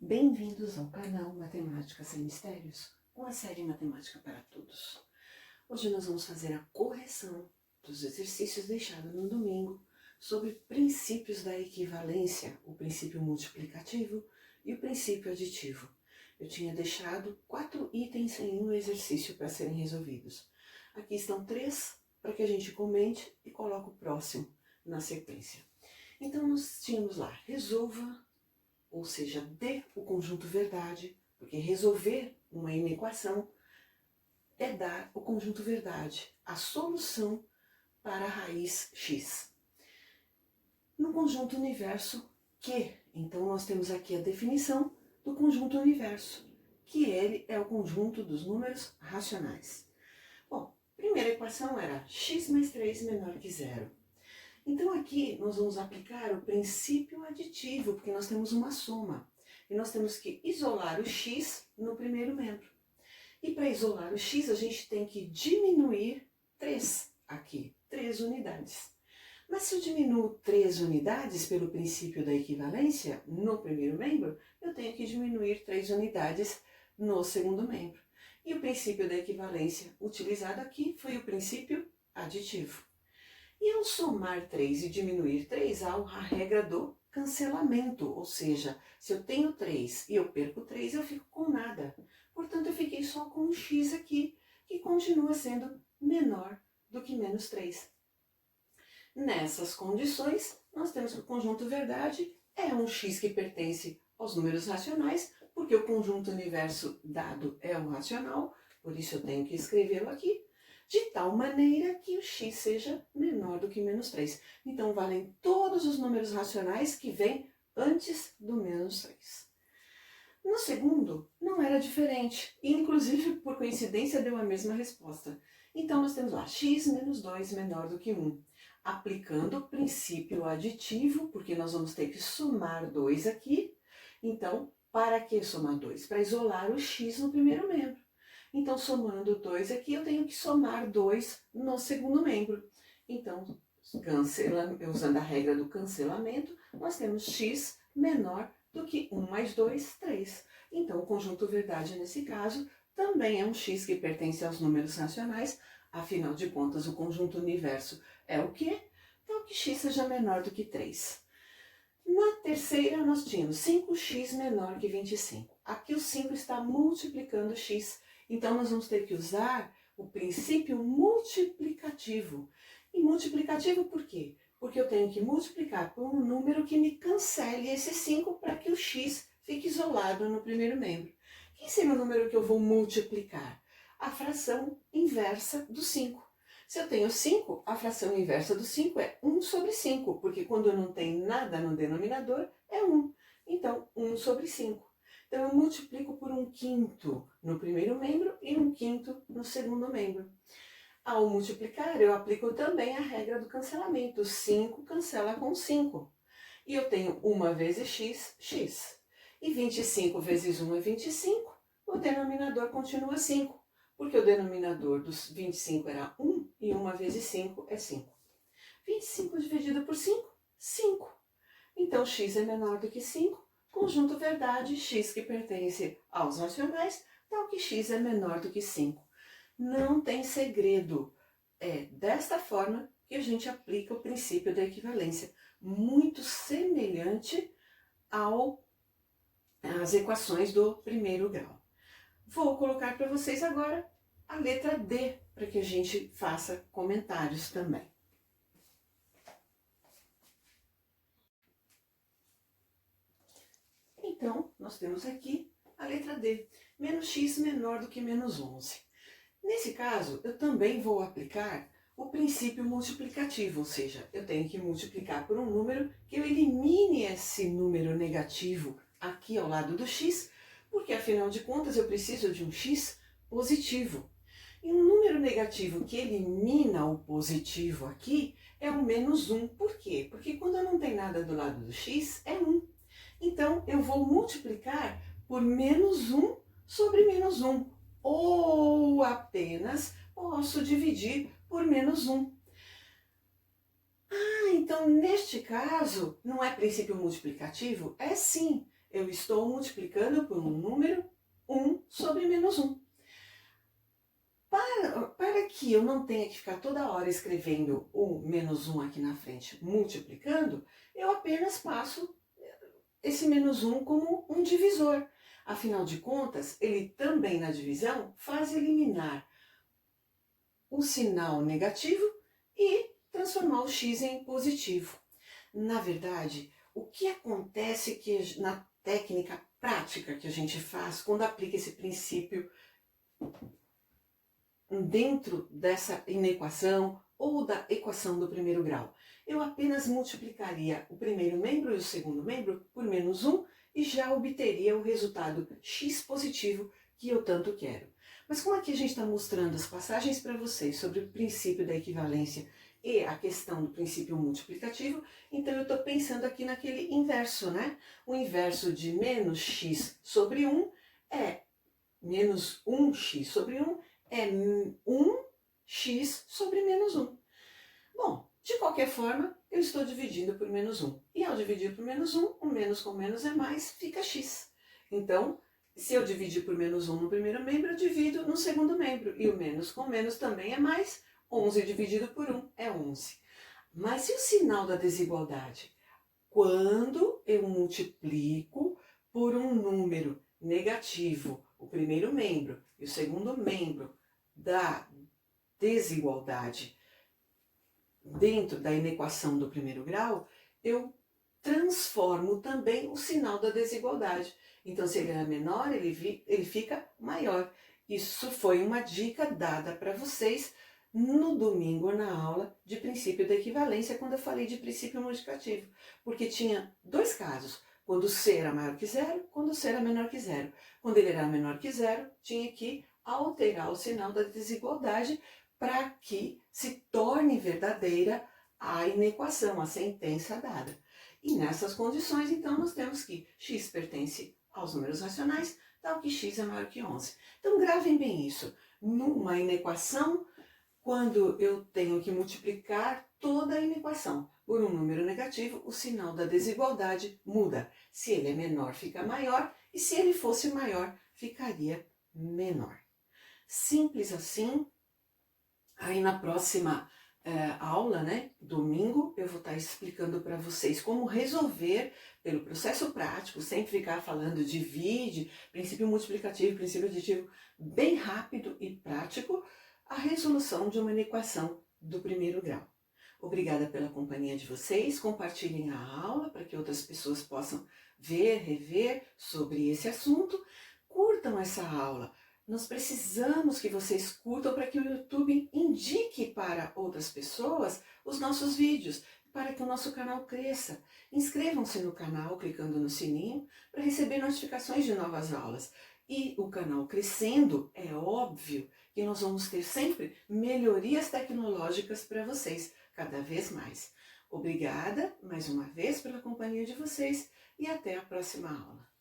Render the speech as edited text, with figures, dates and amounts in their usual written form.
Bem-vindos ao canal Matemática Sem Mistérios, com a série Matemática para Todos. Hoje nós vamos fazer a correção dos exercícios deixados no domingo sobre princípios da equivalência, o princípio multiplicativo e o princípio aditivo. Eu tinha deixado 4 itens em um exercício para serem resolvidos. Aqui estão 3 para que a gente comente e coloque o próximo na sequência. Então nós tínhamos lá, resolva, ou seja, dê o conjunto verdade, porque resolver uma inequação é dar o conjunto verdade, a solução para a raiz x. No conjunto universo Q, então nós temos aqui a definição do conjunto universo, que ele é o conjunto dos números racionais. Bom, primeira equação era x mais 3 menor que zero. Então aqui nós vamos aplicar o princípio aditivo, porque nós temos uma soma. E nós temos que isolar o x no primeiro membro. E para isolar o x a gente tem que diminuir 3 aqui, 3 unidades. Mas se eu diminuo 3 unidades pelo princípio da equivalência no primeiro membro, eu tenho que diminuir 3 unidades no segundo membro. E o princípio da equivalência utilizado aqui foi o princípio aditivo. E ao somar 3 e diminuir 3, há a regra do cancelamento, ou seja, se eu tenho 3 e eu perco 3, eu fico com nada. Portanto, eu fiquei só com um x aqui, que continua sendo menor do que menos 3. Nessas condições, nós temos que o conjunto verdade é um x que pertence aos números racionais, porque o conjunto universo dado é o racional, por isso eu tenho que escrevê-lo aqui, de tal maneira que o x seja menor do que menos 3. Então, valem todos os números racionais que vêm antes do menos 3. No segundo, não era diferente, e inclusive, por coincidência, deu a mesma resposta. Então, nós temos lá x menos 2 menor do que 1. Aplicando o princípio aditivo, porque nós vamos ter que somar 2 aqui. Então, para que somar 2? Para isolar o x no primeiro membro. Então, somando 2 aqui, eu tenho que somar 2 no segundo membro. Então, usando a regra do cancelamento, nós temos x menor do que 1 mais 2, 3. Então, o conjunto verdade, nesse caso, também é um x que pertence aos números racionais. Afinal de contas, o conjunto universo é o quê? Então, que x seja menor do que 3. Na terceira, nós tínhamos 5x menor que 25. Aqui o 5 está multiplicando x. Então, nós vamos ter que usar o princípio multiplicativo. E multiplicativo por quê? Porque eu tenho que multiplicar por um número que me cancele esse 5 para que o x fique isolado no primeiro membro. Quem seria o número que eu vou multiplicar? A fração inversa do 5. Se eu tenho 5, a fração inversa do 5 é 1 sobre 5, porque quando não tem nada no denominador, é 1. Então, 1 sobre 5. Então, eu multiplico por 1/5 no primeiro membro e 1/5 no segundo membro. Ao multiplicar, eu aplico também a regra do cancelamento. 5 cancela com 5. E eu tenho 1 vezes x, x. E 25 vezes 1 é 25. O denominador continua 5. Porque o denominador dos 25 era 1 e 1 vezes 5 é 5. 25 dividido por 5, 5. Então, x é menor do que 5. Conjunto verdade, x que pertence aos racionais, tal que x é menor do que 5. Não tem segredo. É desta forma que a gente aplica o princípio da equivalência. Muito semelhante às equações do primeiro grau. Vou colocar para vocês agora a letra D, para que a gente faça comentários também. Então, nós temos aqui a letra D, menos x menor do que menos 11. Nesse caso, eu também vou aplicar o princípio multiplicativo, ou seja, eu tenho que multiplicar por um número que eu elimine esse número negativo aqui ao lado do x, porque afinal de contas eu preciso de um x positivo. E um número negativo que elimina o positivo aqui é o menos 1. Por quê? Porque quando não tem nada do lado do x, é 1. Então, eu vou multiplicar por menos 1 sobre menos 1. Ou apenas posso dividir por menos 1. Então, neste caso, não é princípio multiplicativo? É sim. eu estou multiplicando por um número 1 sobre menos 1. Para que eu não tenha que ficar toda hora escrevendo o menos 1 aqui na frente, multiplicando, eu apenas passo esse menos 1 como um divisor. Afinal de contas, ele também na divisão faz eliminar o sinal negativo e transformar o x em positivo. Na verdade, o que acontece que na técnica prática que a gente faz quando aplica esse princípio dentro dessa inequação ou da equação do primeiro grau? Eu apenas multiplicaria o primeiro membro e o segundo membro por menos 1 e já obteria o resultado x positivo que eu tanto quero. Mas como aqui a gente está mostrando as passagens para vocês sobre o princípio da equivalência e a questão do princípio multiplicativo, então eu estou pensando aqui naquele inverso, né? O inverso de menos x sobre 1 é menos 1x sobre 1 é 1x sobre menos 1. Bom, de qualquer forma, eu estou dividindo por menos 1. E ao dividir por menos 1, o menos com menos é mais, fica x. Então, se eu dividir por menos 1 no primeiro membro, eu divido no segundo membro. E o menos com menos também é mais, 11 dividido por 1 é 11. Mas e o sinal da desigualdade? Quando eu multiplico por um número negativo, o primeiro membro e o segundo membro da desigualdade dentro da inequação do primeiro grau, eu transformo também o sinal da desigualdade. Então, se ele era menor, ele fica maior. Isso foi uma dica dada para vocês no domingo na aula de princípio da equivalência, quando eu falei de princípio multiplicativo. Porque tinha dois casos, quando C era maior que zero, quando C era menor que zero. Quando ele era menor que zero, tinha que alterar o sinal da desigualdade para que se torne verdadeira a inequação, a sentença dada. E nessas condições, então, nós temos que x pertence aos números racionais, tal que x é maior que 11. Então, gravem bem isso. Numa inequação, quando eu tenho que multiplicar toda a inequação por um número negativo, o sinal da desigualdade muda. Se ele é menor, fica maior, e se ele fosse maior, ficaria menor. Simples assim. Aí na próxima aula, né, domingo, eu vou estar explicando para vocês como resolver, pelo processo prático, sem ficar falando divide, princípio multiplicativo, princípio aditivo, bem rápido e prático, a resolução de uma inequação do primeiro grau. Obrigada pela companhia de vocês, compartilhem a aula para que outras pessoas possam ver, rever sobre esse assunto, curtam essa aula. Nós precisamos que vocês curtam para que o YouTube indique para outras pessoas os nossos vídeos, para que o nosso canal cresça. Inscrevam-se no canal clicando no sininho para receber notificações de novas aulas. E o canal crescendo, é óbvio que nós vamos ter sempre melhorias tecnológicas para vocês, cada vez mais. Obrigada mais uma vez pela companhia de vocês e até a próxima aula.